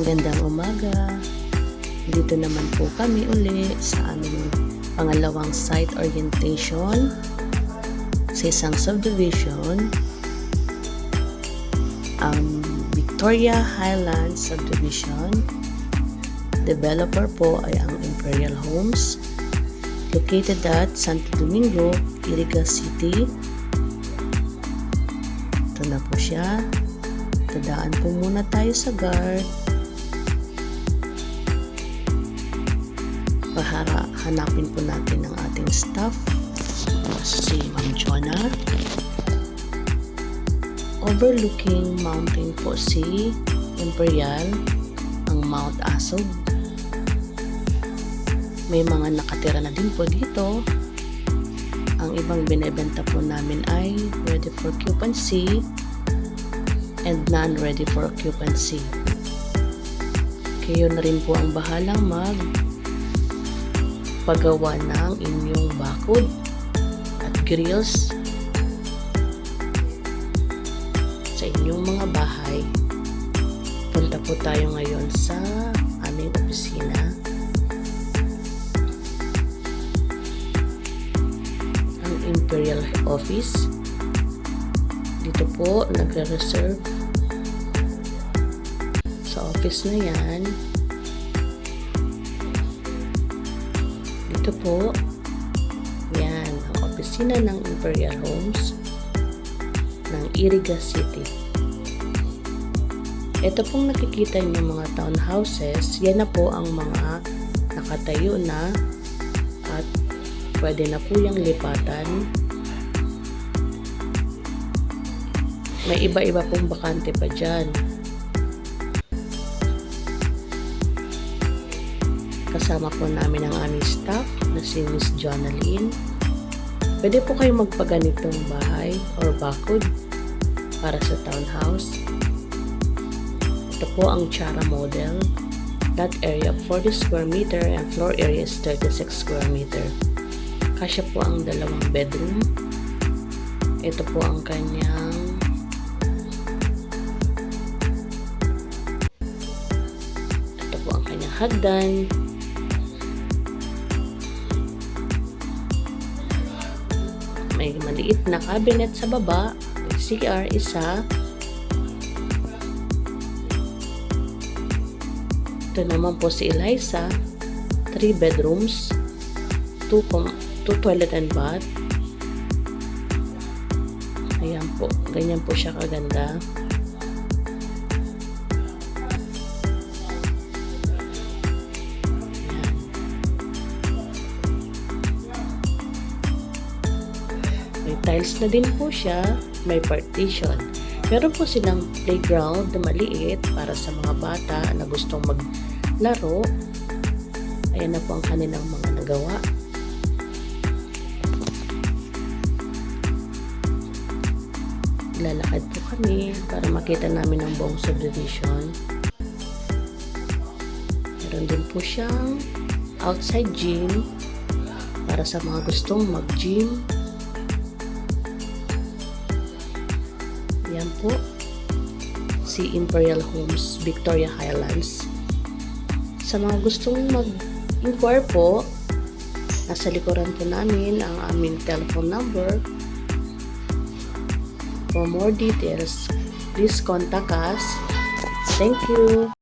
Magandang umaga. Dito naman po kami uli sa aming pangalawang site orientation sa isang subdivision, ang Victoria Highlands Subdivision. Developer po ay ang Imperial Homes, located at Santo Domingo, Iriga City. Ito na po siya. Tadaan po muna tayo sa guard para hanapin po natin ang ating staff, si Ma'am Jonah. Overlooking mountain po si Imperial, ang Mount Asog. May mga nakatira na din po dito. Ang ibang binebenta po namin ay ready for occupancy and non-ready for occupancy. Kayo na rin po ang bahalang paggawa ng inyong bakod at grills sa inyong mga bahay. Punta po tayo ngayon sa aming opisina. Ang Imperial Office. Dito po nagre-reserve sa office na yan. Dito po, yan ang opisina ng Imperial Homes ng Iriga City. Ito pong nakikita niyo mga townhouses, yan na po ang mga nakatayo na at pwede na po yung lipatan. May iba-iba pong bakante pa dyan. Kasama po namin ang aming staff na si Miss Jonalyn. Pwede po kayong magpaganitong bahay or bakod para sa townhouse. Ito po ang Chara model. Lot area 40 square meter and floor area is 36 square meter. Kasya po ang 2 bedroom. Ito po ang kanyang hagdan. May maliit na cabinet sa baba. May CR isa. Ito naman po si Eliza. 3 bedrooms. 2 toilet and bath. Ayan po. Ganyan po siya kaganda. May tiles na din po siya, may partition. Meron po silang playground na maliit para sa mga bata na gustong maglaro. Ayan na po ang kanilang mga nagawa. Lalakad po kami para makita namin ang buong subdivision. Meron din po siyang outside gym para sa mga gustong mag-gym. Yan po si Imperial Homes Victoria Highlands. Sa mga gustong mag-inquire po, nasa likuran po namin ang aming telephone number. For more details, please contact us. Thank you.